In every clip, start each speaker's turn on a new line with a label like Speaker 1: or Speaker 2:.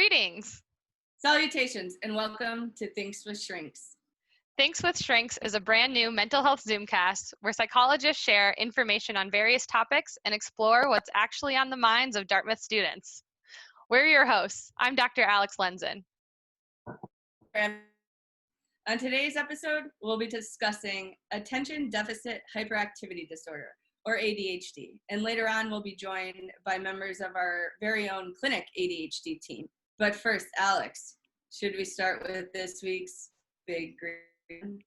Speaker 1: Greetings!
Speaker 2: Salutations and welcome to Thinks with Shrinks.
Speaker 1: Thinks with Shrinks is a brand new mental health Zoomcast where psychologists share information on various topics and explore what's actually on the minds of Dartmouth students. We're your hosts. I'm Dr. Alex Lenzen.
Speaker 2: On today's episode, we'll be discussing attention deficit hyperactivity disorder, or ADHD, and later on we'll be joined by members of our very own clinic ADHD team. But first, Alex, should we start with this week's Big Green?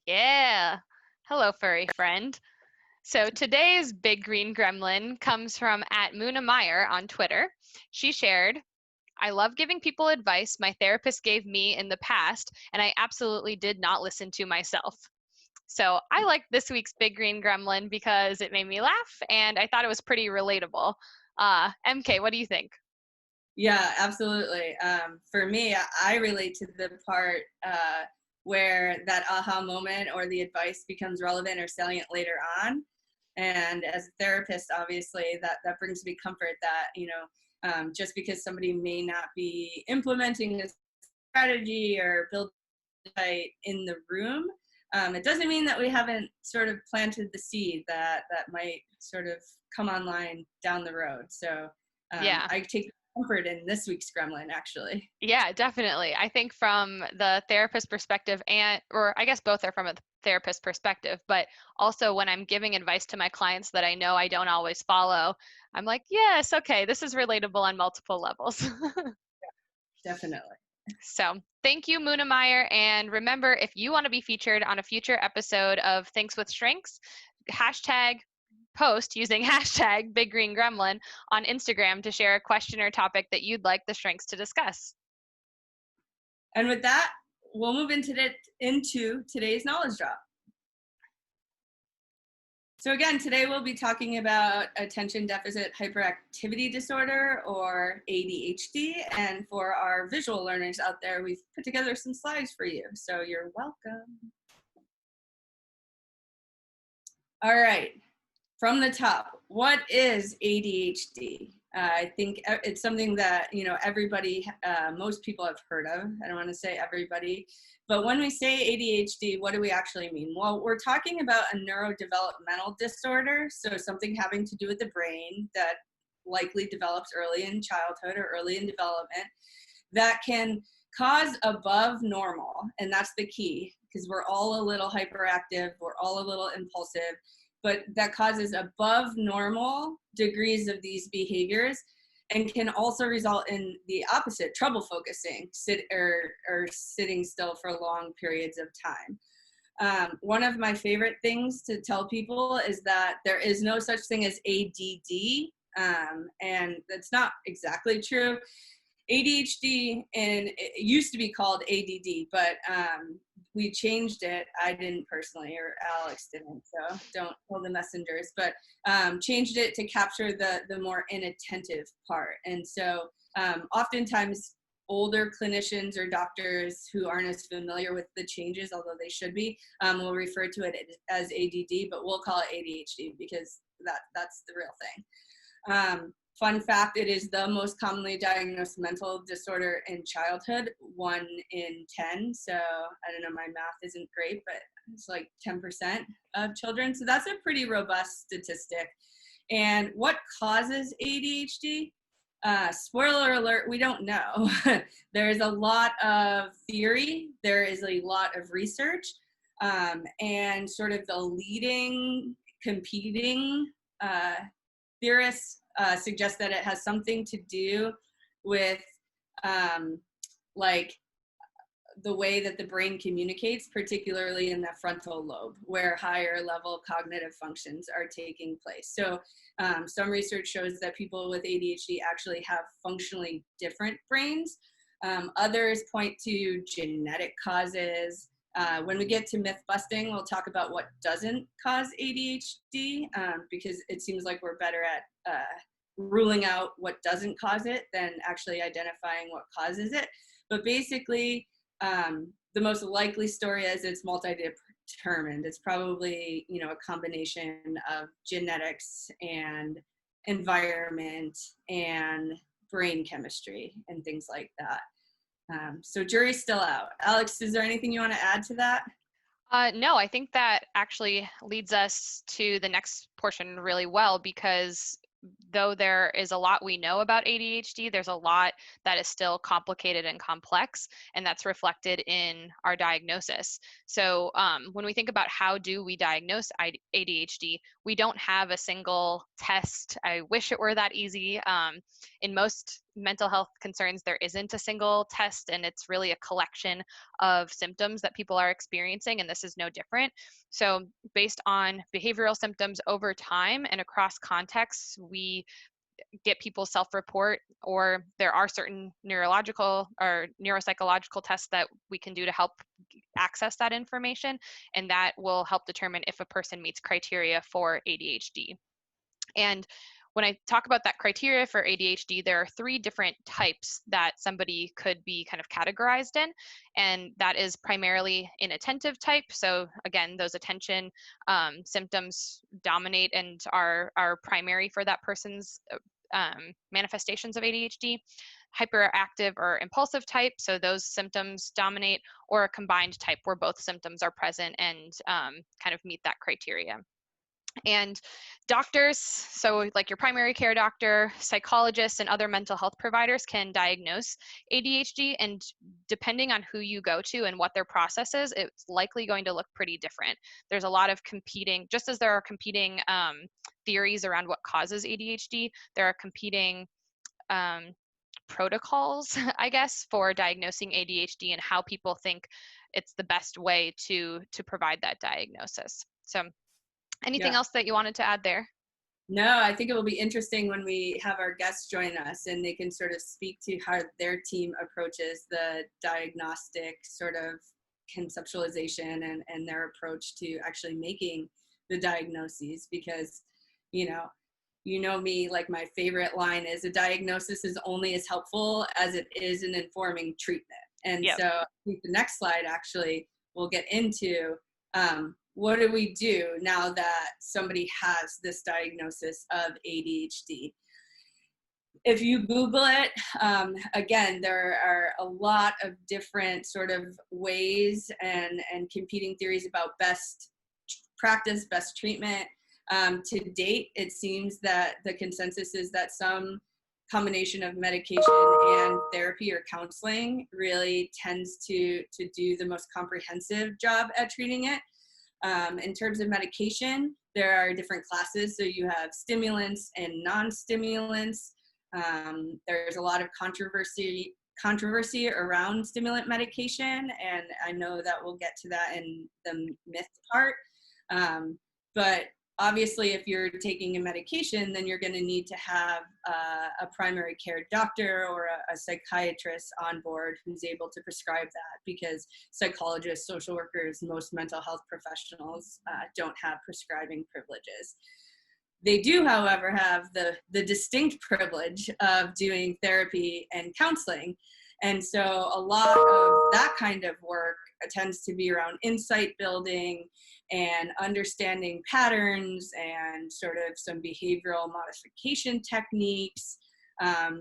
Speaker 1: Yeah. Hello, furry friend. So today's Big Green Gremlin comes from @Muna on Twitter. She shared, I love giving people advice my therapist gave me in the past, and I absolutely did not listen to myself. So I liked this week's Big Green Gremlin because it made me laugh, and I thought it was pretty relatable. MK, what do you think?
Speaker 2: Yeah, absolutely. For me, I relate to the part where that aha moment or the advice becomes relevant or salient later on. And as a therapist, obviously, that brings me comfort that, just because somebody may not be implementing a strategy or building in the room, it doesn't mean that we haven't sort of planted the seed that might sort of come online down the road. So
Speaker 1: Yeah.
Speaker 2: I take comfort in this week's Gremlin, actually.
Speaker 1: Yeah, definitely. I think from the therapist perspective or I guess both are from a therapist perspective, but also when I'm giving advice to my clients that I know I don't always follow, I'm like, yes, okay, this is relatable on multiple levels.
Speaker 2: Definitely.
Speaker 1: So thank you, Muna Meyer. And remember, if you want to be featured on a future episode of Thinks with Shrinks, post using hashtag Big Green Gremlin on Instagram to share a question or topic that you'd like the Shrinks to discuss.
Speaker 2: And with that, we'll move into today's knowledge drop. So again, today we'll be talking about attention deficit hyperactivity disorder, or ADHD. And for our visual learners out there, we've put together some slides for you. So you're welcome. All right, from the top, what is ADHD? I think it's something that, everybody, most people have heard of. I don't want to say everybody, but when we say ADHD, what do we actually mean? Well, we're talking about a neurodevelopmental disorder, so something having to do with the brain that likely develops early in childhood or early in development that can cause above normal, and that's the key, because we're all a little hyperactive, we're all a little impulsive, but that causes above normal degrees of these behaviors and can also result in the opposite, trouble focusing, or sitting still for long periods of time. One of my favorite things to tell people is that there is no such thing as ADD, and that's not exactly true. ADHD, and it used to be called ADD, but we changed it. I didn't personally, or Alex didn't, so don't tell the messengers, but changed it to capture the more inattentive part. And so oftentimes older clinicians or doctors who aren't as familiar with the changes, although they should be, will refer to it as ADD, but we'll call it ADHD because that's the real thing. Fun fact, it is the most commonly diagnosed mental disorder in childhood, 1 in 10. So I don't know, my math isn't great, but it's like 10% of children. So that's a pretty robust statistic. And what causes ADHD? Spoiler alert, we don't know. There's a lot of theory. There is a lot of research. And sort of the leading competing theorists suggest that it has something to do with like the way that the brain communicates, particularly in the frontal lobe, where higher level cognitive functions are taking place. So some research shows that people with ADHD actually have functionally different brains. Others point to genetic causes. When we get to myth busting, we'll talk about what doesn't cause ADHD, because it seems like we're better at ruling out what doesn't cause it than actually identifying what causes it. But basically, the most likely story is it's multi-determined. It's probably, a combination of genetics and environment and brain chemistry and things like that. So jury's still out. Alex, is there anything you want to add to that?
Speaker 1: No, I think that actually leads us to the next portion really well, because though there is a lot we know about ADHD, there's a lot that is still complicated and complex, and that's reflected in our diagnosis. So when we think about how do we diagnose ADHD, we don't have a single test. I wish it were that easy. In most mental health concerns, there isn't a single test, and it's really a collection of symptoms that people are experiencing, and this is no different. So based on behavioral symptoms over time and across contexts, we get people self-report, or there are certain neurological or neuropsychological tests that we can do to help access that information, and that will help determine if a person meets criteria for ADHD. And when I talk about that criteria for ADHD, there are 3 different types that somebody could be kind of categorized in, and that is primarily inattentive type. So again, those attention symptoms dominate and are primary for that person's manifestations of ADHD. Hyperactive or impulsive type, so those symptoms dominate, or a combined type where both symptoms are present and kind of meet that criteria. And doctors, so like your primary care doctor, psychologists, and other mental health providers can diagnose ADHD. And depending on who you go to and what their process is, it's likely going to look pretty different. There's a lot of competing, just as there are competing theories around what causes ADHD, there are competing protocols, I guess, for diagnosing ADHD and how people think it's the best way to provide that diagnosis. So anything
Speaker 2: Yeah.
Speaker 1: else that you wanted to add there?
Speaker 2: No, I think it will be interesting when we have our guests join us and they can sort of speak to how their team approaches the diagnostic sort of conceptualization and their approach to actually making the diagnoses. Because, you know me, like my favorite line is, a diagnosis is only as helpful as it is in informing treatment. And
Speaker 1: Yep.
Speaker 2: so I think the next slide actually will get into what do we do now that somebody has this diagnosis of ADHD. If you Google it, again, there are a lot of different sort of ways and competing theories about best practice, best treatment. To date, it seems that the consensus is that some combination of medication and therapy or counseling really tends to do the most comprehensive job at treating it. In terms of medication, there are different classes. So you have stimulants and non-stimulants. There's a lot of controversy around stimulant medication, and I know that we'll get to that in the myth part. But obviously, if you're taking a medication, then you're going to need to have a primary care doctor or a psychiatrist on board who's able to prescribe that, because psychologists, social workers, most mental health professionals don't have prescribing privileges. They do, however, have the distinct privilege of doing therapy and counseling. And so a lot of that kind of work tends to be around insight building and understanding patterns and sort of some behavioral modification techniques.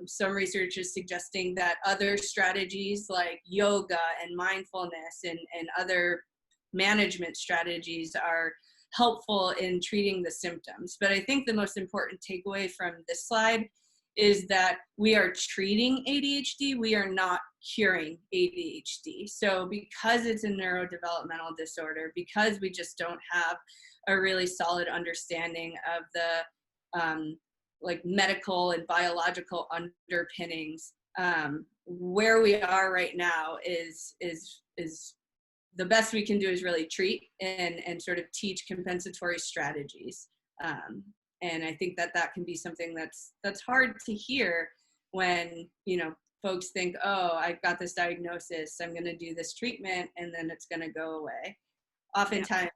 Speaker 2: Some research is suggesting that other strategies like yoga and mindfulness and other management strategies are helpful in treating the symptoms. But I think the most important takeaway from this slide is that we are treating ADHD, we are not curing ADHD. So because it's a neurodevelopmental disorder, because we just don't have a really solid understanding of the like medical and biological underpinnings, where we are right now is the best we can do is really treat and sort of teach compensatory strategies. And I think that can be something that's hard to hear when, folks think, oh, I've got this diagnosis, I'm going to do this treatment, and then it's going to go away. Oftentimes,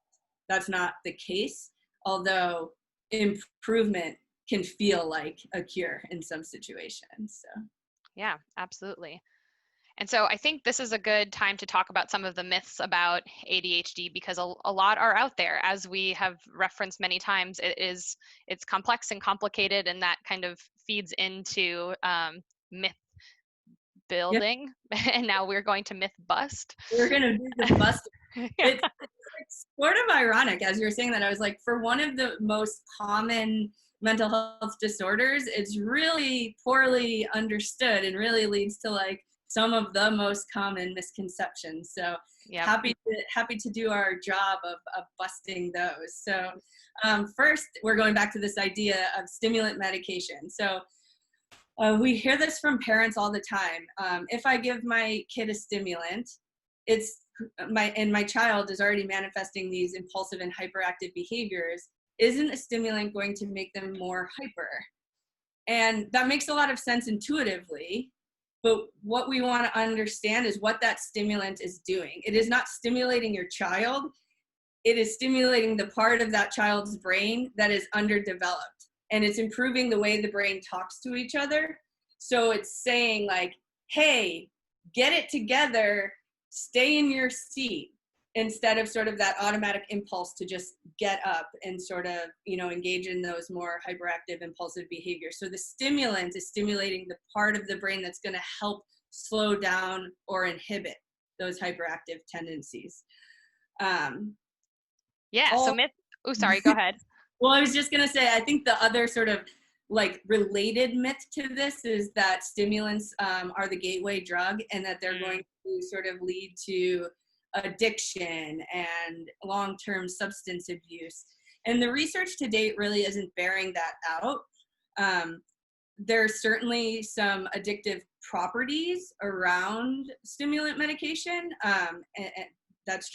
Speaker 2: that's not the case, although improvement can feel like a cure in some situations. So.
Speaker 1: Yeah, absolutely. And so I think this is a good time to talk about some of the myths about ADHD, because a lot are out there. As we have referenced many times, it's complex and complicated, and that kind of feeds into myth
Speaker 2: Yeah,
Speaker 1: building, and now we're going to myth bust.
Speaker 2: we're gonna do the bust.
Speaker 1: Yeah.
Speaker 2: It's sort of ironic as you're saying that. I was like, for one of the most common mental health disorders, it's really poorly understood and really leads to like some of the most common misconceptions. So
Speaker 1: Yep.
Speaker 2: happy to do our job of busting those. So first, we're going back to this idea of stimulant medication. So we hear this from parents all the time. If I give my kid a stimulant, it's my child is already manifesting these impulsive and hyperactive behaviors. Isn't a stimulant going to make them more hyper? And that makes a lot of sense intuitively. But what we want to understand is what that stimulant is doing. It is not stimulating your child. It is stimulating the part of that child's brain that is underdeveloped, and it's improving the way the brain talks to each other. So it's saying like, hey, get it together, stay in your seat, instead of sort of that automatic impulse to just get up and sort of, engage in those more hyperactive impulsive behaviors. So the stimulant is stimulating the part of the brain that's going to help slow down or inhibit those hyperactive tendencies.
Speaker 1: Yeah. So
Speaker 2: all
Speaker 1: myth. Oh, sorry. Go ahead.
Speaker 2: Well, I was just going to say, I think the other sort of like related myth to this is that stimulants are the gateway drug, and that they're going to sort of lead to addiction and long-term substance abuse. And the research to date really isn't bearing that out. There's certainly some addictive properties around stimulant medication, and that's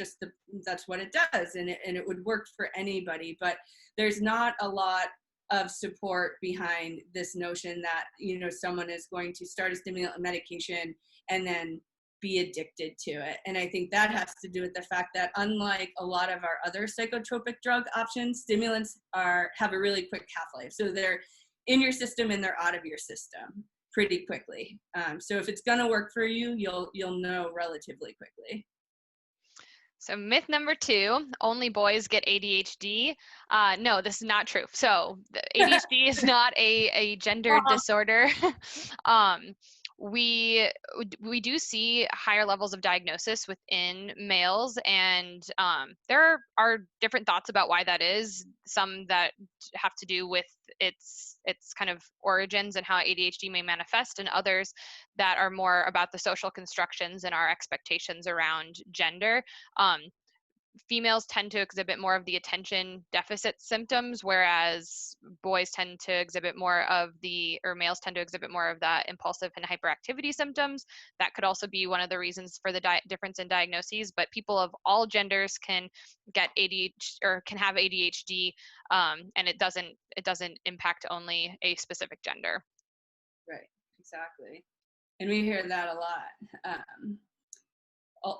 Speaker 2: what it does, and it would work for anybody. But there's not a lot of support behind this notion that someone is going to start a stimulant medication and then be addicted to it. And I think that has to do with the fact that, unlike a lot of our other psychotropic drug options, stimulants have a really quick half-life. So they're in your system and they're out of your system pretty quickly. So if it's gonna work for you, you'll know relatively quickly.
Speaker 1: So myth number 2, only boys get ADHD. No, this is not true. So the ADHD is not a gender disorder. We do see higher levels of diagnosis within males, and there are different thoughts about why that is. Some that have to do with its kind of origins and how ADHD may manifest, and others that are more about the social constructions and our expectations around gender. Females tend to exhibit more of the attention deficit symptoms, whereas boys tend to exhibit more of or males tend to exhibit more of the impulsive and hyperactivity symptoms. That could also be one of the reasons for the difference in diagnoses, but people of all genders can get ADHD or can have ADHD, and it doesn't impact only a specific gender.
Speaker 2: Right, exactly. And we hear that a lot.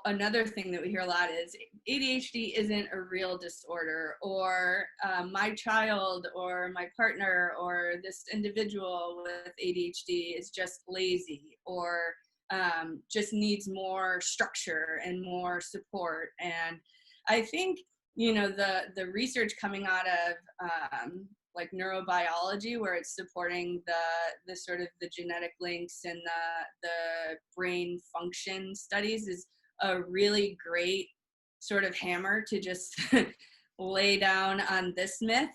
Speaker 2: Another thing that we hear a lot is ADHD isn't a real disorder, or my child or my partner or this individual with ADHD is just lazy, or just needs more structure and more support. And I think the research coming out of like neurobiology, where it's supporting the sort of the genetic links and the brain function studies, is a really great sort of hammer to just lay down on this myth.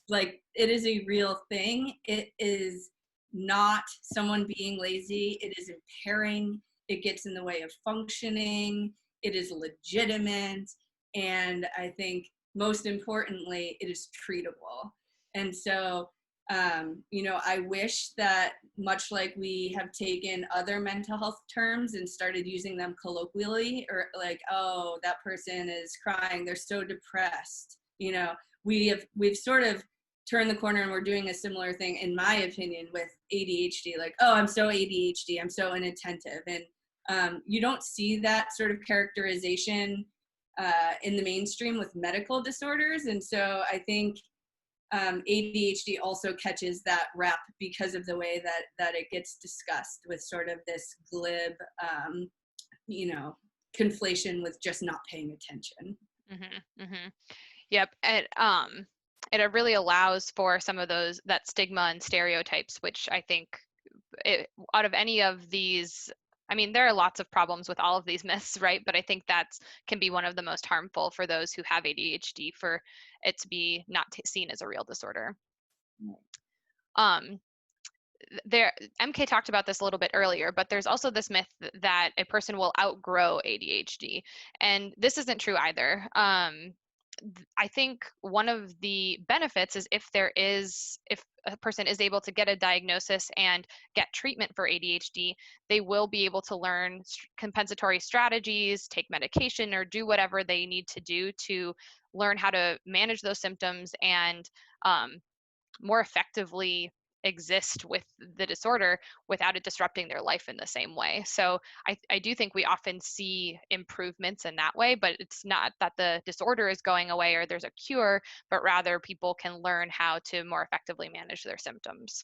Speaker 2: Like, it is a real thing. It is not someone being lazy. It is impairing. It gets in the way of functioning. It is legitimate. And I think most importantly, it is treatable. And so I wish that, much like we have taken other mental health terms and started using them colloquially, or like, oh, that person is crying, they're so depressed. We've sort of turned the corner, and we're doing a similar thing, in my opinion, with ADHD. Like, oh, I'm so ADHD, I'm so inattentive. And you don't see that sort of characterization in the mainstream with medical disorders. And so I think ADHD also catches that rap because of the way that it gets discussed, with sort of this glib, conflation with just not paying attention.
Speaker 1: Mm-hmm, mm-hmm. Yep. It really allows for some of that stigma and stereotypes, which I think out of any of these, I mean, there are lots of problems with all of these myths, right? But I think that's can be one of the most harmful for those who have ADHD, for it to be not seen as a real disorder. Um, there, MK talked about this a little bit earlier, but there's also this myth that a person will outgrow ADHD, and this isn't true either. I think one of the benefits is if a person is able to get a diagnosis and get treatment for ADHD, they will be able to learn compensatory strategies, take medication, or do whatever they need to do to learn how to manage those symptoms and more effectively exist with the disorder without it disrupting their life in the same way. So I do think we often see improvements in that way, but it's not that the disorder is going away or there's a cure, but rather people can learn how to more effectively manage their symptoms.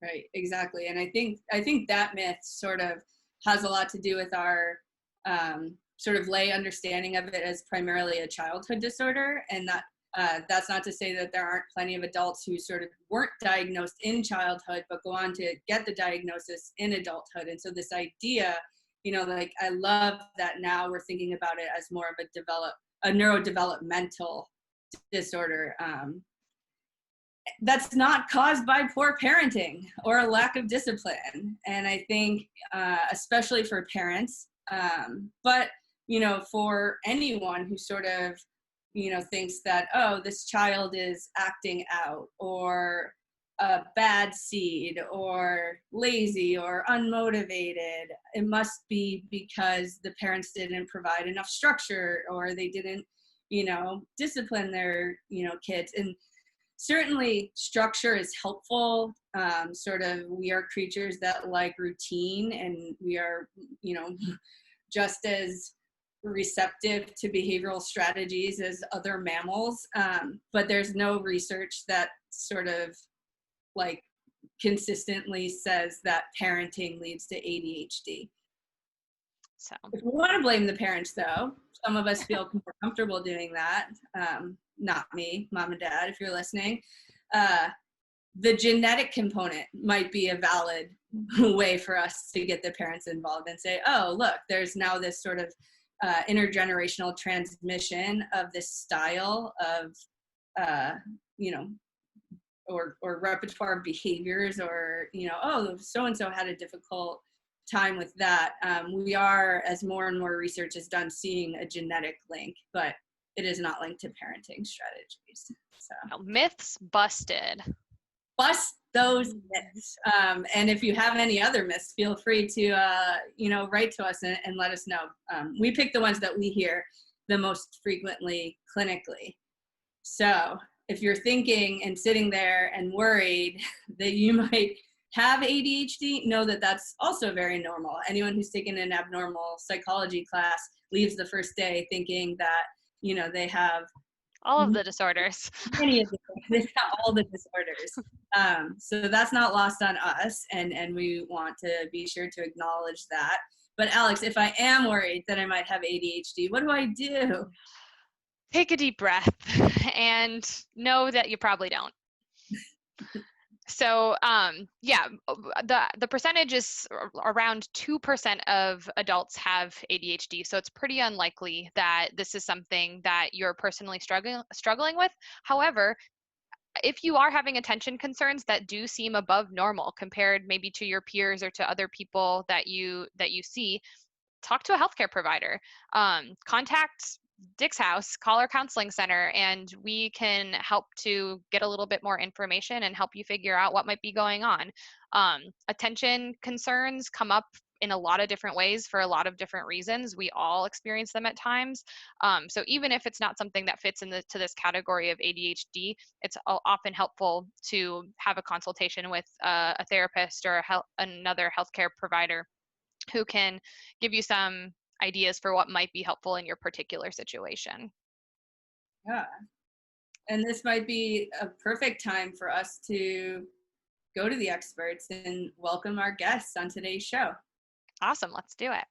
Speaker 2: Right, exactly. And I think that myth sort of has a lot to do with our sort of lay understanding of it as primarily a childhood disorder, and that that's not to say that there aren't plenty of adults who sort of weren't diagnosed in childhood but go on to get the diagnosis in adulthood. And so this idea, like, I love that now we're thinking about it as more of a neurodevelopmental disorder that's not caused by poor parenting or a lack of discipline. And I think especially for parents, but for anyone who sort of thinks that, oh, this child is acting out or a bad seed or lazy or unmotivated, it must be because the parents didn't provide enough structure or they didn't discipline their kids. And certainly structure is helpful. Sort of, we are creatures that like routine, and we are just as receptive to behavioral strategies as other mammals, but there's no research that sort of like consistently says that parenting leads to ADHD. So if we want to blame the parents, though, some of us feel more comfortable doing that. Not me, mom and dad, if you're listening. The genetic component might be a valid way for us to get the parents involved and say, oh, look, there's now this sort of intergenerational transmission of this style of, or repertoire of behaviors, or, oh, so-and-so had a difficult time with that. We are, as more and more research is done, seeing a genetic link, but it is not linked to parenting strategies. So
Speaker 1: myths busted.
Speaker 2: Bust those myths. And if you have any other myths, feel free to, write to us and let us know. We pick the ones that we hear the most frequently clinically. So if you're thinking and sitting there and worried that you might have ADHD, know that that's also very normal. Anyone who's taken an abnormal psychology class leaves the first day thinking that, they have
Speaker 1: all of the disorders.
Speaker 2: Many of them. They have all the disorders. So that's not lost on us, and we want to be sure to acknowledge that. But Alex, if I am worried that I might have ADHD, what do I do?
Speaker 1: Take a deep breath and know that you probably don't. So the percentage is around 2% of adults have ADHD. So it's pretty unlikely that this is something that you're personally struggling with. However, if you are having attention concerns that do seem above normal compared maybe to your peers or to other people that you see, talk to a healthcare provider. Contact Dick's House, call our counseling center, and we can help to get a little bit more information and help you figure out what might be going on. Attention concerns come up in a lot of different ways for a lot of different reasons. We all experience them at times. So even if it's not something that fits into this category of ADHD, it's often helpful to have a consultation with a therapist or another healthcare provider who can give you some ideas for what might be helpful in your particular situation.
Speaker 2: Yeah. And this might be a perfect time for us to go to the experts and welcome our guests on today's show.
Speaker 1: Awesome. Let's do it.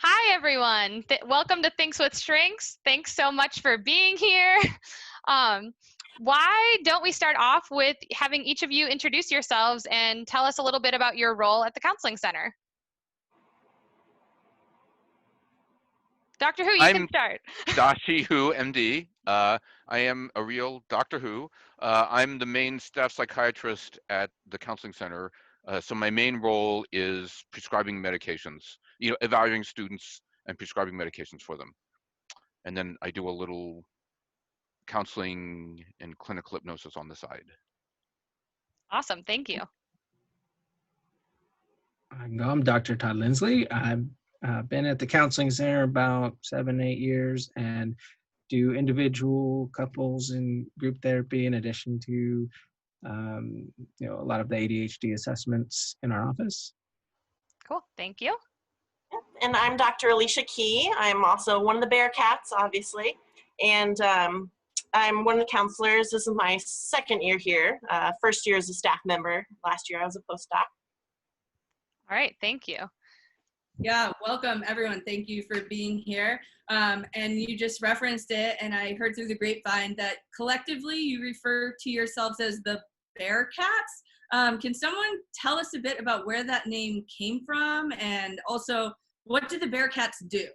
Speaker 1: Hi, everyone. Welcome to Thinks with Strengths. Thanks so much for being here. why don't we start off with having each of you introduce yourselves and tell us a little bit about your role at the Counseling Center? Doctor Who, you can
Speaker 3: I'm
Speaker 1: start.
Speaker 3: Dashi Who, MD. I am a real Doctor Who. I'm the main staff psychiatrist at the Counseling Center. So my main role is prescribing medications, evaluating students and prescribing medications for them. And then I do a little counseling and clinical hypnosis on the side.
Speaker 1: Awesome, thank you.
Speaker 4: I'm Dr. Todd Lindsley. I've been at the Counseling Center about 7-8 years and do individual, couples, and group therapy in addition to a lot of the ADHD assessments in our office.
Speaker 1: Cool, thank you.
Speaker 5: And I'm Dr. Alicia Key. I'm also one of the Bearcats, obviously, and I'm one of the counselors. This is my second year here. First year as a staff member. Last year I was a postdoc.
Speaker 1: All right, thank you.
Speaker 2: Yeah, welcome everyone. Thank you for being here. And you just referenced it, and I heard through the grapevine that collectively you refer to yourselves as the Bearcats. Can someone tell us a bit about where that name came from, and also what do the Bearcats do?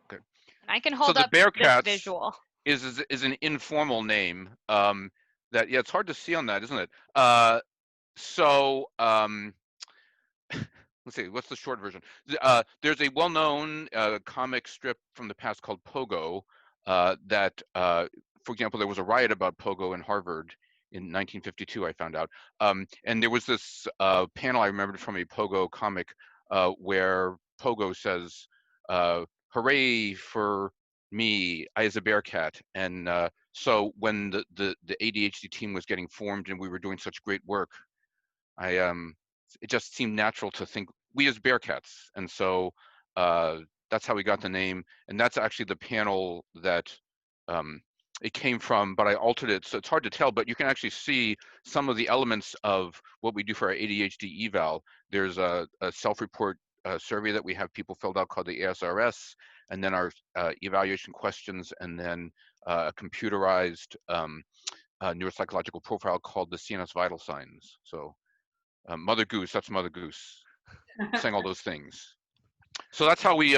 Speaker 3: Okay.
Speaker 1: I can hold
Speaker 3: So
Speaker 1: up
Speaker 3: the Bearcats
Speaker 1: this visual.
Speaker 3: is an informal name that, yeah, it's hard to see on that, isn't it? Let's see, what's the short version? There's a well-known comic strip from the past called Pogo that, for example, there was a riot about Pogo in Harvard in 1952, I found out. And there was this panel I remembered from a Pogo comic where Pogo says, hooray for me, I as a Bearcat. And so when the ADHD team was getting formed and we were doing such great work, it just seemed natural to think we as Bearcats. And so that's how we got the name. And that's actually the panel that it came from, but I altered it. So it's hard to tell, but you can actually see some of the elements of what we do for our ADHD eval. There's a self-report survey that we have people filled out called the ASRS, and then our evaluation questions, and then a computerized neuropsychological profile called the CNS vital signs. So Mother Goose, that's Mother Goose, saying all those things. So that's how we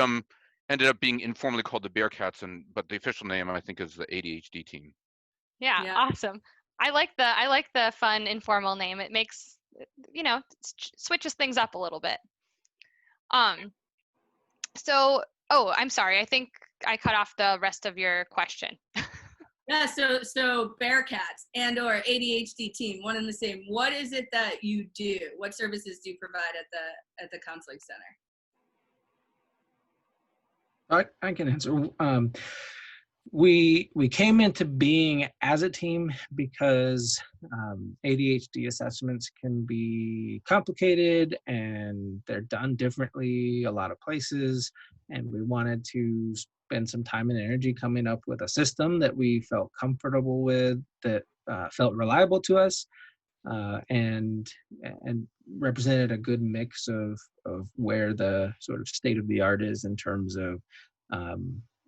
Speaker 3: ended up being informally called the Bearcats, but the official name I think is the ADHD team.
Speaker 1: Yeah, awesome. I like the fun informal name. It makes, switches things up a little bit. So, I'm sorry. I think I cut off the rest of your question.
Speaker 2: Yeah, so Bearcats and or ADHD team, one and the same. What is it that you do? What services do you provide at the Counseling Center?
Speaker 4: I can answer. We came into being as a team because ADHD assessments can be complicated and they're done differently a lot of places, and we wanted to spend some time and energy coming up with a system that we felt comfortable with, that felt reliable to us, and represented a good mix of where the sort of state of the art is in terms of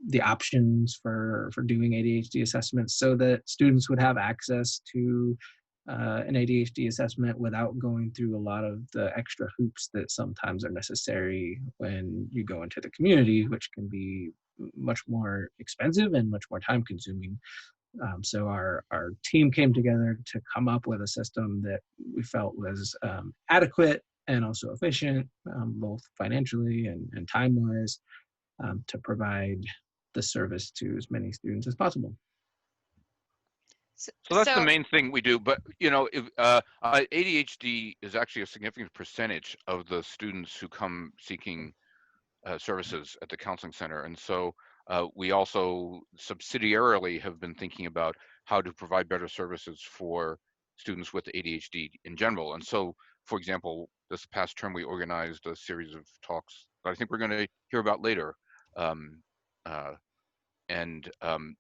Speaker 4: the options for doing ADHD assessments, so that students would have access to an ADHD assessment without going through a lot of the extra hoops that sometimes are necessary when you go into the community, which can be much more expensive and much more time consuming. So our team came together to come up with a system that we felt was adequate and also efficient, both financially and time-wise, to provide the service to as many students as possible.
Speaker 3: So that's the main thing we do. But ADHD is actually a significant percentage of the students who come seeking services at the Counseling Center, and so we also subsidiarily have been thinking about how to provide better services for students with ADHD in general. And so, for example, this past term we organized a series of talks that I think we're going to hear about later.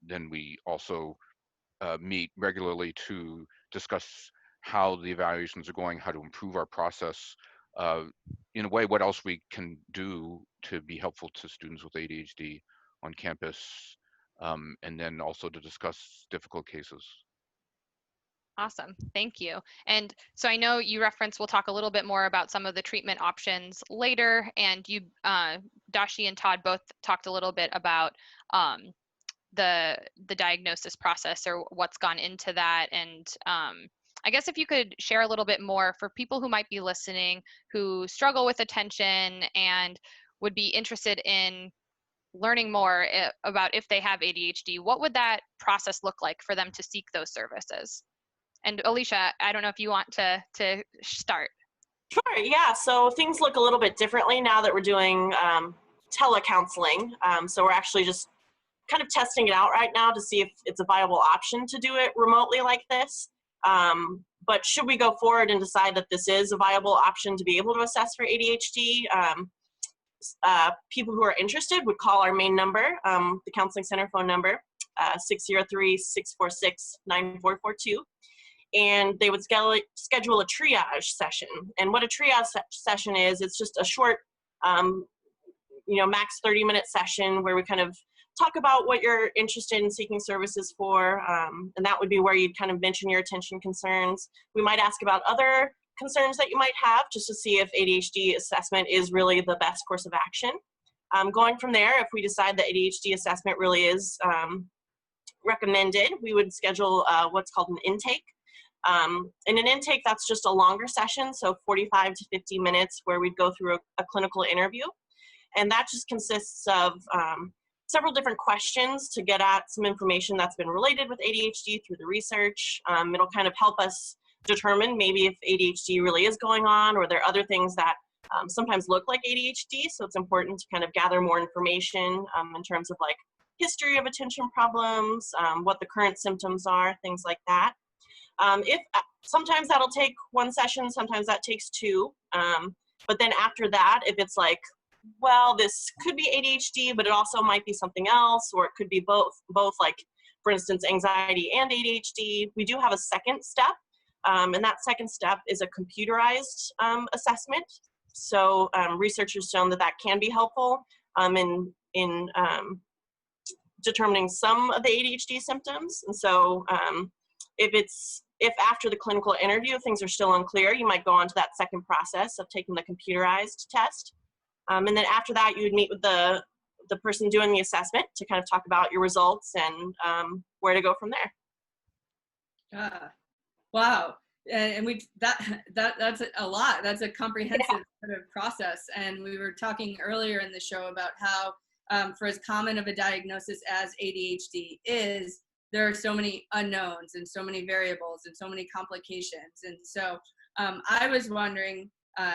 Speaker 3: Then we also meet regularly to discuss how the evaluations are going, how to improve our process, in a way, what else we can do to be helpful to students with ADHD on campus, and then also to discuss difficult cases.
Speaker 1: Awesome. Thank you. And so I know you referenced, we'll talk a little bit more about some of the treatment options later. And you, Dashi and Todd both talked a little bit about the diagnosis process or what's gone into that. And I guess if you could share a little bit more for people who might be listening, who struggle with attention and would be interested in learning more about if they have ADHD, what would that process look like for them to seek those services? And Alicia, I don't know if you want to start.
Speaker 5: Sure, yeah. So things look a little bit differently now that we're doing telecounseling. So we're actually just kind of testing it out right now to see if it's a viable option to do it remotely like this. But should we go forward and decide that this is a viable option to be able to assess for ADHD, people who are interested would call our main number, the Counseling Center phone number, 603-646-9442. And they would schedule a triage session. And what a triage session is, it's just a short, max 30-minute session where we kind of talk about what you're interested in seeking services for. And that would be where you'd kind of mention your attention concerns. We might ask about other concerns that you might have just to see if ADHD assessment is really the best course of action. Going from there, if we decide that ADHD assessment really is recommended, we would schedule what's called an intake. In an intake, that's just a longer session, so 45 to 50 minutes where we'd go through a clinical interview. And that just consists of several different questions to get at some information that's been related with ADHD through the research. It'll kind of help us determine maybe if ADHD really is going on, or there are other things that sometimes look like ADHD. So it's important to kind of gather more information in terms of like history of attention problems, what the current symptoms are, things like that. Sometimes that'll take one session, sometimes that takes two. But then after that, if it's like, well, this could be ADHD, but it also might be something else, or it could be both like, for instance, anxiety and ADHD, we do have a second step. And that second step is a computerized assessment. So researchers shown that can be helpful in determining some of the ADHD symptoms. And so if after the clinical interview things are still unclear, you might go on to that second process of taking the computerized test. And then after that, you would meet with the person doing the assessment to kind of talk about your results and where to go from there.
Speaker 2: Wow. And that's a lot. That's a comprehensive sort of process. And we were talking earlier in the show about how for as common of a diagnosis as ADHD is, there are so many unknowns and so many variables and so many complications. And so I was wondering,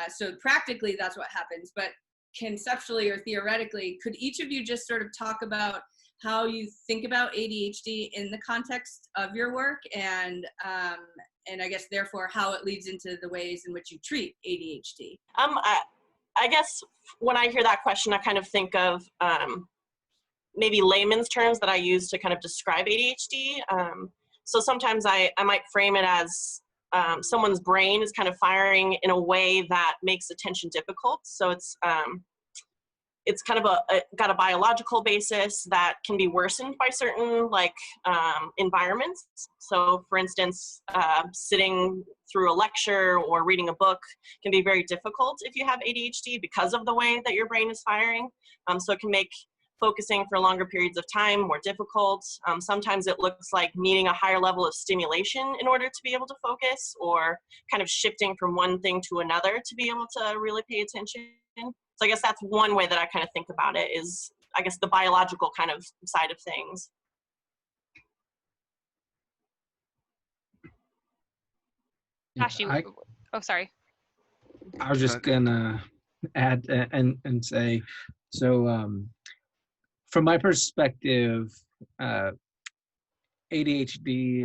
Speaker 2: so practically that's what happens, but conceptually or theoretically, could each of you just sort of talk about how you think about ADHD in the context of your work, and I guess therefore how it leads into the ways in which you treat ADHD?
Speaker 5: I guess when I hear that question, I kind of think of maybe layman's terms that I use to kind of describe ADHD. So sometimes I might frame it as someone's brain is kind of firing in a way that makes attention difficult. So it's kind of got a biological basis that can be worsened by certain environments. So for instance, sitting through a lecture or reading a book can be very difficult if you have ADHD because of the way that your brain is firing. So it can make focusing for longer periods of time more difficult. Sometimes it looks like needing a higher level of stimulation in order to be able to focus, or kind of shifting from one thing to another to be able to really pay attention. So I guess that's one way that I kind of think about it, is I guess the biological kind of side of things.
Speaker 1: Tashi, sorry.
Speaker 4: I was just gonna add and say, so from my perspective, ADHD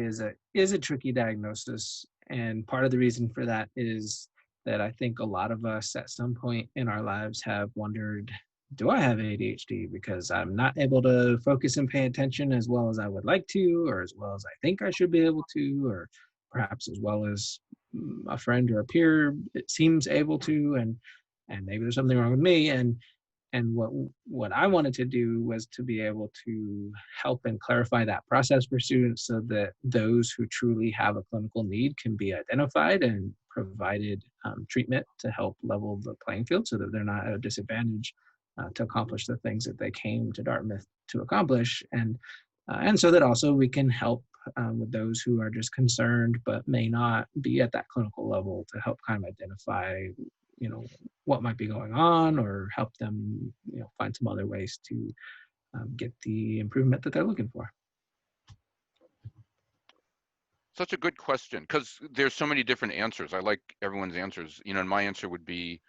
Speaker 4: is a tricky diagnosis, and part of the reason for that is that I think a lot of us at some point in our lives have wondered, do I have ADHD? Because I'm not able to focus and pay attention as well as I would like to, or as well as I think I should be able to, or perhaps as well as a friend or a peer it seems able to, and maybe there's something wrong with me. And And what I wanted to do was to be able to help and clarify that process for students so that those who truly have a clinical need can be identified and provided treatment to help level the playing field so that they're not at a disadvantage to accomplish the things that they came to Dartmouth to accomplish. And so that also we can help with those who are just concerned but may not be at that clinical level to help kind of identify, what might be going on, or help them, find some other ways to get the improvement that they're looking for.
Speaker 3: Such a good question, because there's so many different answers. I like everyone's answers. And my answer would be,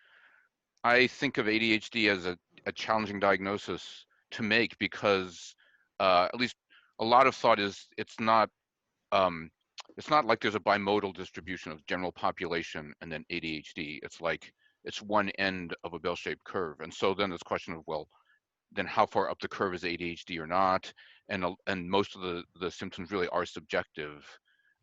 Speaker 3: I think of ADHD as a challenging diagnosis to make because at least a lot of thought is it's not like there's a bimodal distribution of general population and then ADHD. It's like it's one end of a bell-shaped curve. And so then this question of, well, then how far up the curve is ADHD or not? And most of the symptoms really are subjective.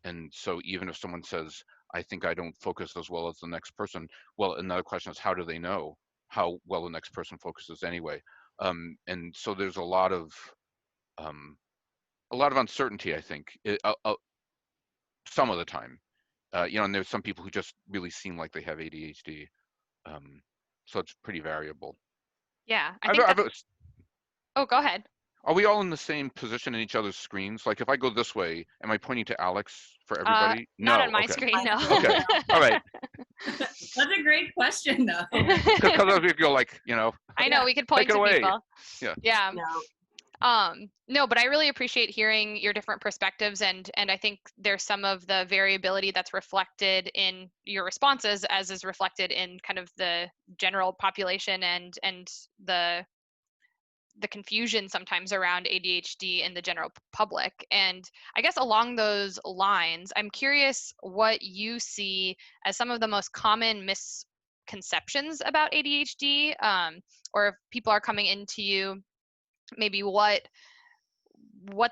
Speaker 3: And so even if someone says, I think I don't focus as well as the next person, well, another question is, how do they know how well the next person focuses anyway? And so there's a lot of uncertainty, I think, some of the time. And there's some people who just really seem like they have ADHD. So it's pretty variable.
Speaker 1: Yeah, I think oh, go ahead.
Speaker 3: Are we all in the same position in each other's screens? Like if I go this way, am I pointing to Alex for everybody?
Speaker 1: Not
Speaker 3: No.
Speaker 1: on my
Speaker 3: Okay.
Speaker 1: screen, no.
Speaker 3: Okay. All right.
Speaker 2: That's a great question, though.
Speaker 3: Because other people go like,
Speaker 1: I know, we could point
Speaker 3: take it
Speaker 1: to
Speaker 3: away.
Speaker 1: people. Yeah.
Speaker 5: No.
Speaker 1: No, but I really appreciate hearing your different perspectives, and I think there's some of the variability that's reflected in your responses as is reflected in kind of the general population and the confusion sometimes around ADHD in the general public. And I guess along those lines, I'm curious what you see as some of the most common misconceptions about ADHD, or if people are coming into you, maybe what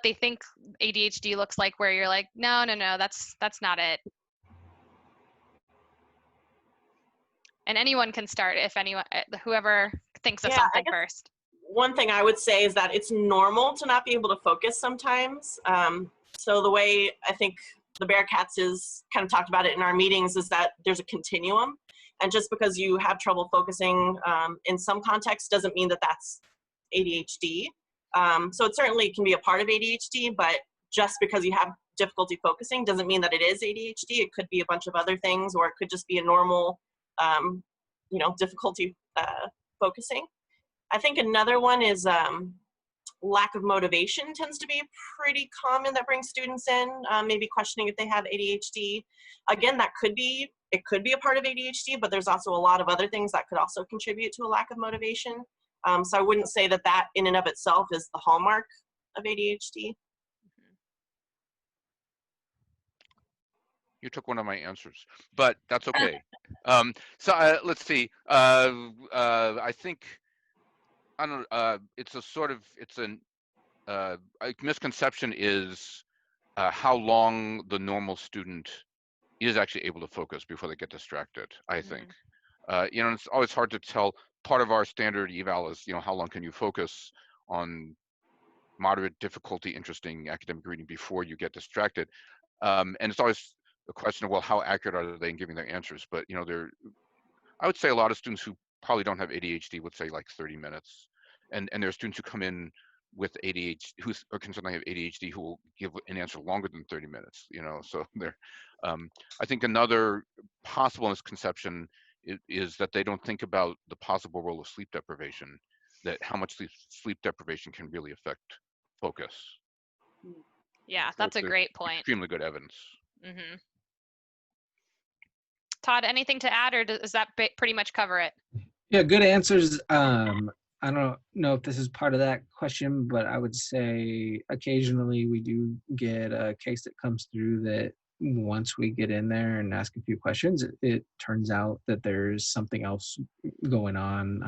Speaker 1: they think ADHD looks like, where you're like, no, that's not it. And anyone can start, if anyone, whoever thinks of something first.
Speaker 5: One thing I would say is that it's normal to not be able to focus sometimes. So the way I think the Bearcats is kind of talked about it in our meetings is that there's a continuum. And just because you have trouble focusing in some contexts doesn't mean that that's ADHD. So it certainly can be a part of ADHD, but just because you have difficulty focusing doesn't mean that it is ADHD. It could be a bunch of other things, or it could just be a normal, difficulty focusing. I think another one is lack of motivation tends to be pretty common that brings students in, maybe questioning if they have ADHD. Again, it could be a part of ADHD, but there's also a lot of other things that could also contribute to a lack of motivation. So I wouldn't say that in and of itself is the hallmark of ADHD.
Speaker 3: You took one of my answers, but that's okay. Let's see. I think, I don't know, a misconception is how long the normal student is actually able to focus before they get distracted, I think. It's always hard to tell. Part of our standard eval is, how long can you focus on moderate difficulty, interesting academic reading before you get distracted? And it's always a question of, well, how accurate are they in giving their answers? But, I would say a lot of students who probably don't have ADHD would say like 30 minutes. And there are students who come in with ADHD, who are concerned they have ADHD, who will give an answer longer than 30 minutes, so they're, I think another possible misconception is that they don't think about the possible role of sleep deprivation, that how much sleep deprivation can really affect focus.
Speaker 1: Yeah, that's a great point.
Speaker 3: Extremely good evidence.
Speaker 1: Mm-hmm. Todd, anything to add, or does that pretty much cover it?
Speaker 4: Yeah, good answers. I don't know if this is part of that question, but I would say occasionally we do get a case that comes through that once we get in there and ask a few questions, it turns out that there's something else going on,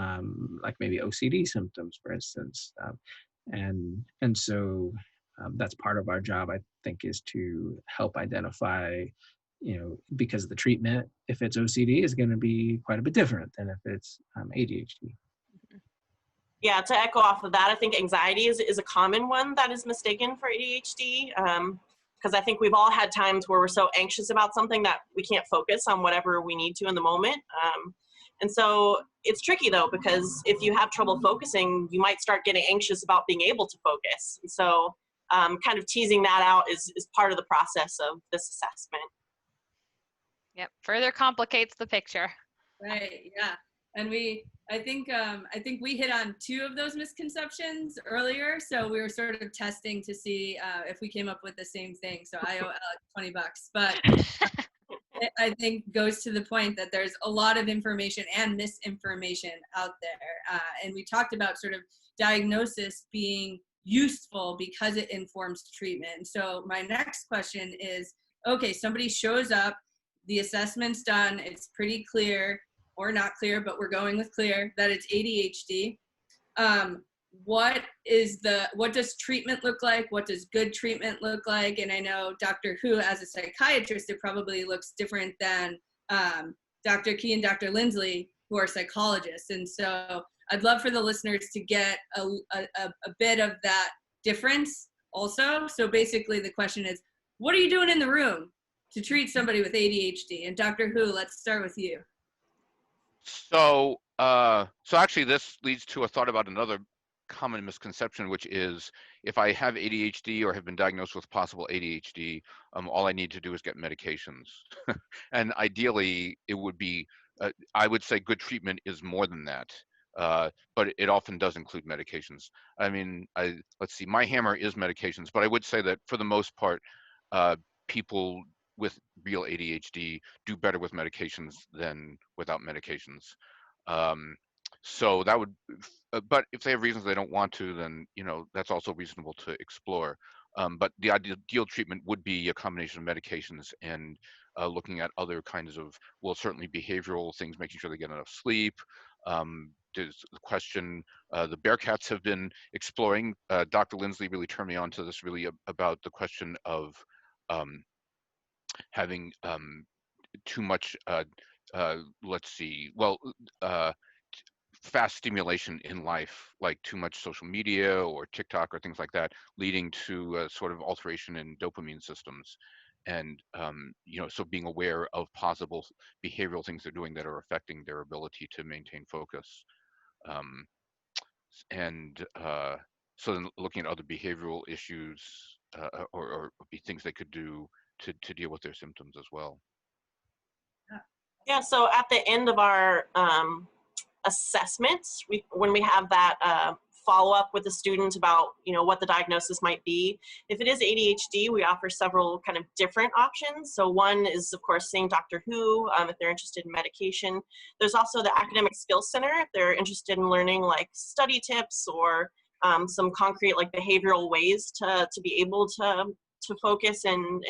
Speaker 4: like maybe OCD symptoms, for instance. And so that's part of our job, I think, is to help identify, because the treatment, if it's OCD, is going to be quite a bit different than if it's ADHD.
Speaker 5: Yeah, to echo off of that, I think anxiety is a common one that is mistaken for ADHD. Because I think we've all had times where we're so anxious about something that we can't focus on whatever we need to in the moment. And so it's tricky though, because if you have trouble focusing, you might start getting anxious about being able to focus. And so kind of teasing that out is part of the process of this assessment.
Speaker 1: Yep, further complicates the picture.
Speaker 2: Right, yeah. And I think we hit on two of those misconceptions earlier. So we were sort of testing to see if we came up with the same thing. So I owe Alex $20, but it, I think goes to the point that there's a lot of information and misinformation out there. And we talked about sort of diagnosis being useful because it informs treatment. So my next question is, okay, somebody shows up, the assessment's done, it's pretty clear, or not clear, but we're going with clear, that it's ADHD. What does treatment look like? What does good treatment look like? And I know Dr. Hu, as a psychiatrist, it probably looks different than Dr. Key and Dr. Lindsley, who are psychologists. And so I'd love for the listeners to get a bit of that difference also. So basically the question is, what are you doing in the room to treat somebody with ADHD? And Dr. Hu, let's start with you.
Speaker 3: So actually this leads to a thought about another common misconception, which is if I have ADHD or have been diagnosed with possible ADHD, all I need to do is get medications. And ideally it would be, I would say good treatment is more than that. But it often does include medications. I mean, let's see, my hammer is medications, but I would say that for the most part, people with real ADHD do better with medications than without medications. So that would, but if they have reasons they don't want to, then, you know, that's also reasonable to explore. But the ideal treatment would be a combination of medications and looking at other kinds of, well, certainly behavioral things, making sure they get enough sleep. There's the question the Bearcats have been exploring. Dr. Lindsley really turned me on to this, really about the question of having too much, let's see, well, fast stimulation in life, like too much social media or TikTok or things like that, leading to a sort of alteration in dopamine systems. And, you know, so being aware of possible behavioral things they're doing that are affecting their ability to maintain focus. So then looking at other behavioral issues or things they could do to deal with their symptoms as well.
Speaker 5: Yeah, so at the end of our assessments, when we have that follow-up with the student about, you know, what the diagnosis might be. If it is ADHD, we offer several kind of different options. So one is, of course, seeing Dr. Hu if they're interested in medication. There's also the Academic Skills Center if they're interested in learning like study tips or some concrete like behavioral ways to be able to focus and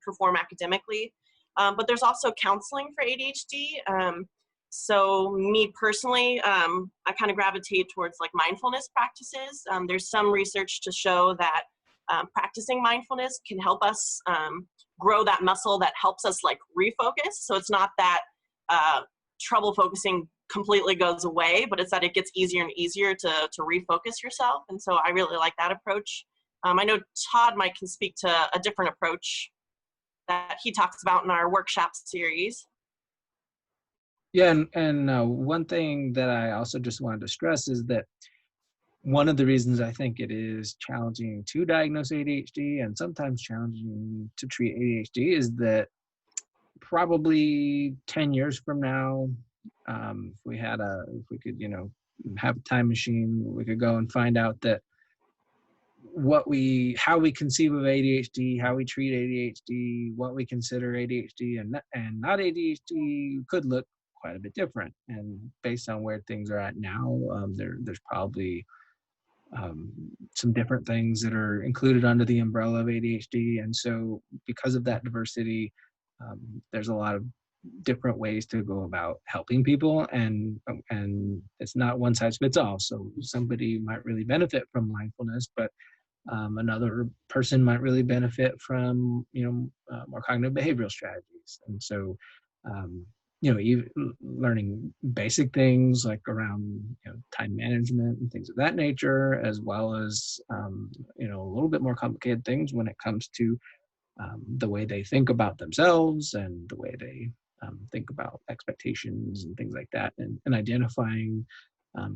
Speaker 5: perform academically. But there's also counseling for ADHD. So me personally, I kind of gravitate towards like mindfulness practices. There's some research to show that practicing mindfulness can help us grow that muscle that helps us like refocus. So it's not that trouble focusing completely goes away, but it's that it gets easier and easier to refocus yourself. And so I really like that approach. I know Todd can speak to a different approach that he talks about in our workshop series.
Speaker 4: Yeah, and one thing that I also just wanted to stress is that one of the reasons I think it is challenging to diagnose ADHD and sometimes challenging to treat ADHD is that probably 10 years from now, if we could, you know, have a time machine, we could go and find out that how we conceive of ADHD, how we treat ADHD, what we consider ADHD and not ADHD could look quite a bit different. And based on where things are at now, there's probably some different things that are included under the umbrella of ADHD. And so because of that diversity, there's a lot of different ways to go about helping people, and it's not one size fits all. So somebody might really benefit from mindfulness, but another person might really benefit from, you know, more cognitive behavioral strategies. And so learning basic things like around time management and things of that nature, as well as a little bit more complicated things when it comes to the way they think about themselves and the way they think about expectations and things like that, and identifying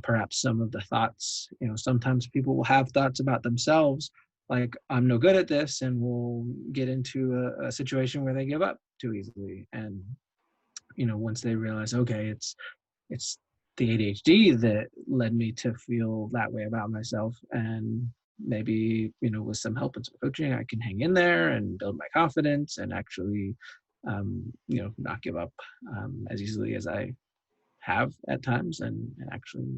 Speaker 4: perhaps some of the thoughts. Sometimes people will have thoughts about themselves like, I'm no good at this, and will get into a situation where they give up too easily. And once they realize, okay, it's the ADHD that led me to feel that way about myself, and maybe with some help and some coaching, I can hang in there and build my confidence and actually not give up as easily as I have at times, and actually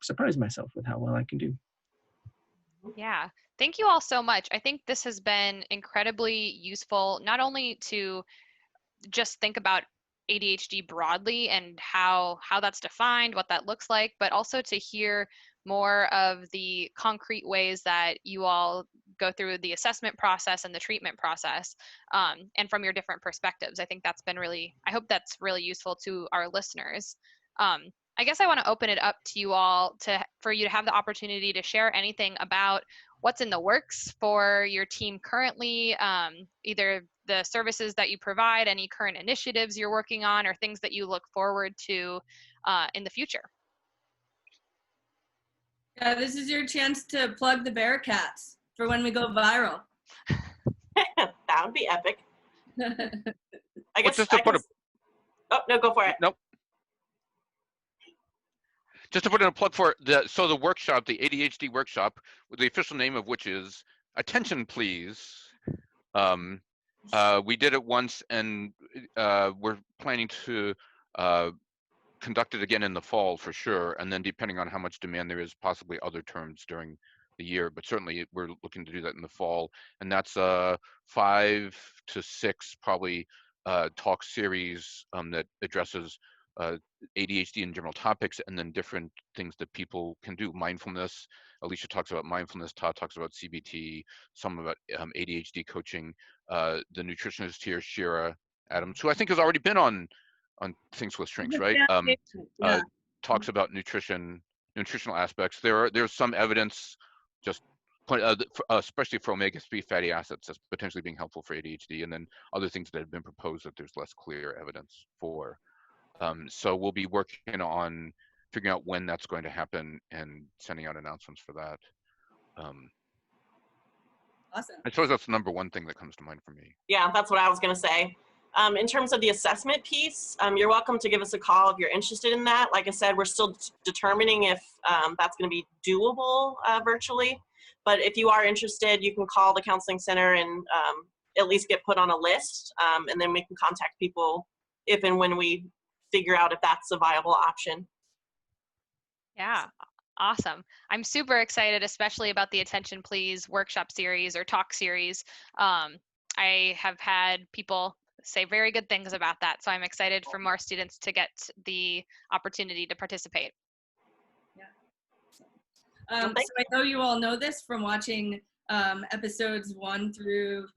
Speaker 4: surprise myself with how well I can do.
Speaker 1: Yeah. Thank you all so much. I think this has been incredibly useful, not only to just think about ADHD broadly and how that's defined, what that looks like, but also to hear more of the concrete ways that you all go through the assessment process and the treatment process, and from your different perspectives. I think that's been I hope that's really useful to our listeners. I guess I want to open it up to you all for you to have the opportunity to share anything about what's in the works for your team currently, either the services that you provide, any current initiatives you're working on, or things that you look forward to in the future.
Speaker 2: Yeah, this is your chance to plug the Bearcats for when we go viral.
Speaker 5: That would be epic. I guess. Oh, no, go for it.
Speaker 3: Nope. Just to put in a plug for the workshop, the ADHD workshop, the official name of which is Attention Please. We did it once, and we're planning to conduct it again in the fall for sure, and then depending on how much demand there is, possibly other terms during the year, but certainly we're looking to do that in the fall. And that's 5 to 6 probably talk series that addresses ADHD and general topics, and then different things that people can do. Mindfulness, Alicia talks about mindfulness, Todd talks about CBT, some about ADHD coaching. The nutritionist here, Shira Adams, who I think has already been on Things with Strengths, right? Talks about nutritional aspects. There's some evidence, just especially for omega-3 fatty acids, as potentially being helpful for ADHD, and then other things that have been proposed that there's less clear evidence for. So we'll be working on figuring out when that's going to happen and sending out announcements for that.
Speaker 2: Awesome.
Speaker 3: I suppose that's the number one thing that comes to mind for me.
Speaker 5: Yeah, that's what I was going to say. In terms of the assessment piece, you're welcome to give us a call if you're interested in that. Like I said, we're still determining if that's going to be doable virtually. But if you are interested, you can call the counseling center and at least get put on a list, and then we can contact people if and when we figure out if that's a viable option.
Speaker 1: Yeah, awesome. I'm super excited, especially about the Attention Please workshop series or talk series. I have had people say very good things about that, so I'm excited for more students to get the opportunity to participate.
Speaker 2: Yeah. So I know you all know this from watching episodes 1 through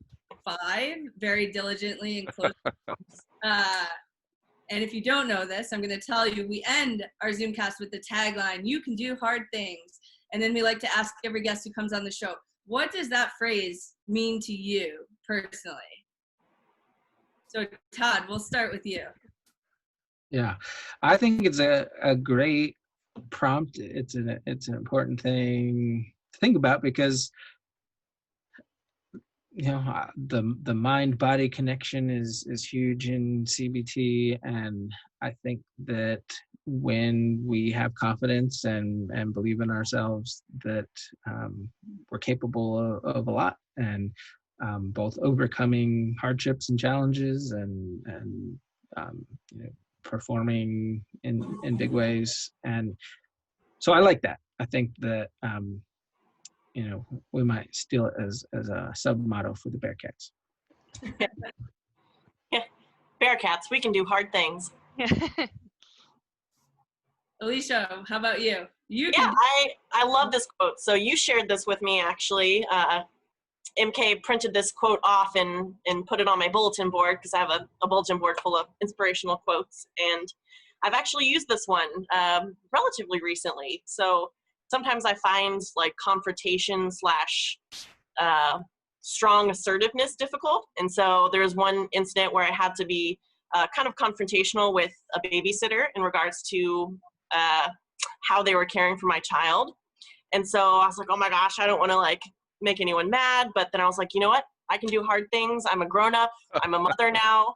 Speaker 2: 5 very diligently and closely. And if you don't know this, I'm going to tell you, we end our Zoomcast with the tagline, "You can do hard things." And then we like to ask every guest who comes on the show, what does that phrase mean to you personally? So Todd, we'll start with you.
Speaker 4: Yeah, I think it's a great prompt. It's an important thing to think about, because the mind-body connection is huge in CBT, and I think that when we have confidence and believe in ourselves, that we're capable of a lot, and both overcoming hardships and challenges, and performing in big ways. And so I like that. I think that we might steal it as a sub motto for the Bearcats.
Speaker 5: Yeah. Bearcats, we can do hard things.
Speaker 2: Alicia, how about you?
Speaker 5: I love this quote. So you shared this with me actually MK printed this quote off and put it on my bulletin board, because I have a bulletin board full of inspirational quotes. And I've actually used this one relatively recently. So sometimes I find like confrontation slash strong assertiveness difficult. And so there was one incident where I had to be kind of confrontational with a babysitter in regards to how they were caring for my child. And so I was like, oh my gosh, I don't want to like make anyone mad. But then I was like, you know what? I can do hard things. I'm a grown up. I'm a mother now.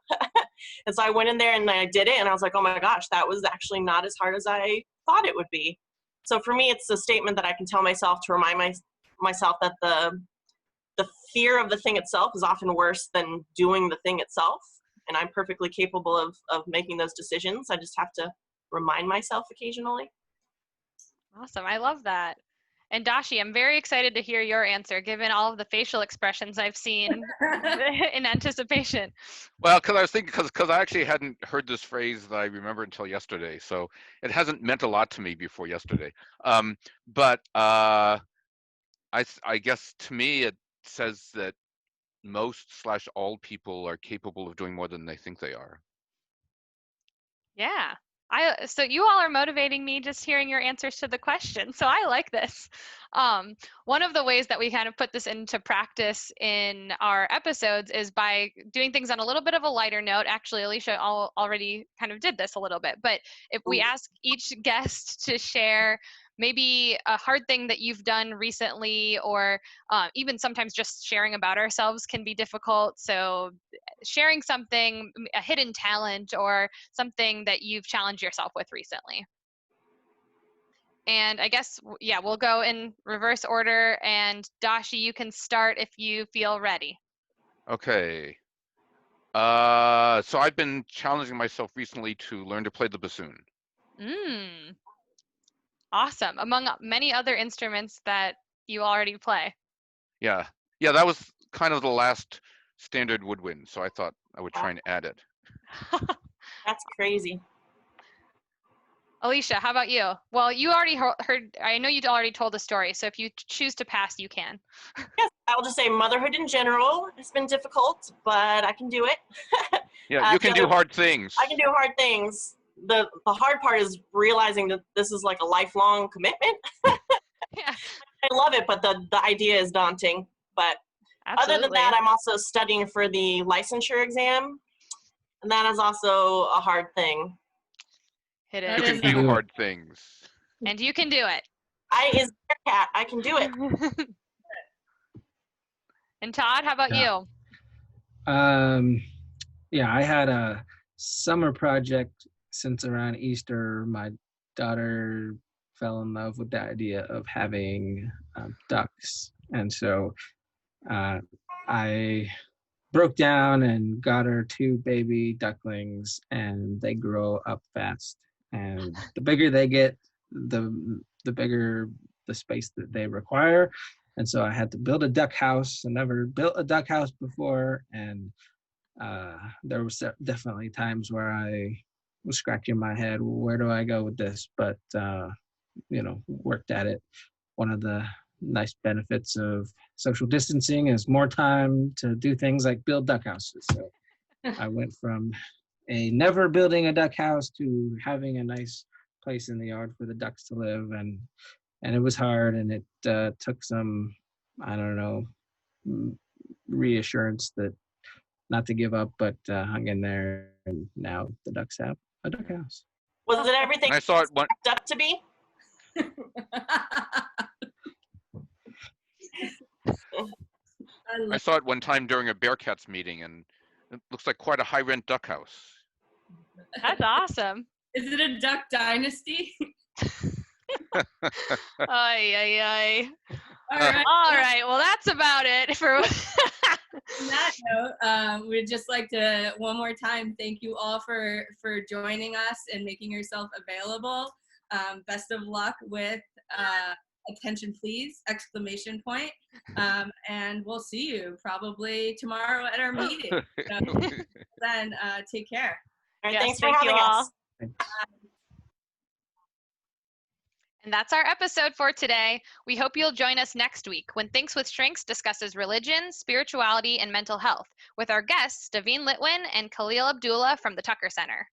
Speaker 5: And so I went in there and I did it. And I was like, oh my gosh, that was actually not as hard as I thought it would be. So for me, it's a statement that I can tell myself to remind myself that the fear of the thing itself is often worse than doing the thing itself. And I'm perfectly capable of making those decisions. I just have to remind myself occasionally.
Speaker 1: Awesome. I love that. And Dashi, I'm very excited to hear your answer, given all of the facial expressions I've seen in anticipation.
Speaker 3: Well, because I was thinking, because I actually hadn't heard this phrase that I remember until yesterday, so it hasn't meant a lot to me before yesterday. But I guess to me it says that most/all people are capable of doing more than they think they are.
Speaker 1: Yeah. So you all are motivating me just hearing your answers to the question. So I like this. One of the ways that we kind of put this into practice in our episodes is by doing things on a little bit of a lighter note. Actually, Alicia already kind of did this a little bit, but if we ask each guest to share maybe a hard thing that you've done recently, or even sometimes just sharing about ourselves can be difficult. So sharing something, a hidden talent, or something that you've challenged yourself with recently. And I guess, yeah, we'll go in reverse order. And Dashi, you can start if you feel ready.
Speaker 3: Okay. So I've been challenging myself recently to learn to play the bassoon.
Speaker 1: Awesome. Among many other instruments that you already play.
Speaker 3: Yeah, that was kind of the last standard woodwind, so I thought I would try and add it.
Speaker 5: That's crazy.
Speaker 1: Alicia, how about you? Well, you already heard, I know you already told the story, so if you choose to pass, you can.
Speaker 5: Yes, I'll just say motherhood in general has been difficult, but I can do it.
Speaker 3: Yeah, you can do hard things.
Speaker 5: I can do hard things. The hard part is realizing that this is like a lifelong commitment.
Speaker 1: Yeah.
Speaker 5: I love it, but the idea is daunting. But
Speaker 1: Absolutely.
Speaker 5: Other than that, I'm also studying for the licensure exam, and that is also a hard thing.
Speaker 1: It
Speaker 3: You
Speaker 1: is.
Speaker 3: can do hard things.
Speaker 1: And you can do it.
Speaker 5: I can do it.
Speaker 1: And Todd, how about you?
Speaker 4: Yeah, I had a summer project since around Easter. My daughter fell in love with the idea of having ducks. And so I broke down and got her 2 baby ducklings, and they grow up fast. And the bigger they get, the bigger the space that they require. And so I had to build a duck house. I never built a duck house before. And there was definitely times where I was scratching my head, where do I go with this? But, worked at it. One of the nice benefits of social distancing is more time to do things like build duck houses. So I went from never building a duck house to having a nice place in the yard for the ducks to live. And it was hard, and it took some, reassurance that not to give up, but hung in there, and now the ducks have a duck house.
Speaker 5: Was it everything
Speaker 3: I saw it one
Speaker 5: up to be?
Speaker 3: I saw it one time during a Bearcats meeting, and it looks like quite a high rent duck house.
Speaker 1: That's awesome.
Speaker 2: Is it a duck dynasty?
Speaker 1: Ay.
Speaker 2: All right.
Speaker 1: All right. Well, that's about it for.
Speaker 2: On that note, we'd just like to one more time thank you all for joining us and making yourself available. Best of luck with attention please ! And we'll see you probably tomorrow at our meeting. So, then take care.
Speaker 5: All right,
Speaker 1: Yes,
Speaker 5: thanks for
Speaker 1: thank you
Speaker 5: having
Speaker 1: all.
Speaker 5: us.
Speaker 1: And that's our episode for today. We hope you'll join us next week when Thinks with Shrinks discusses religion, spirituality, and mental health with our guests, Daveen Litwin and Khalil Abdullah from the Tucker Center.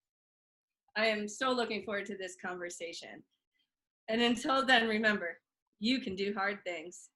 Speaker 2: I am so looking forward to this conversation. And until then, remember, you can do hard things.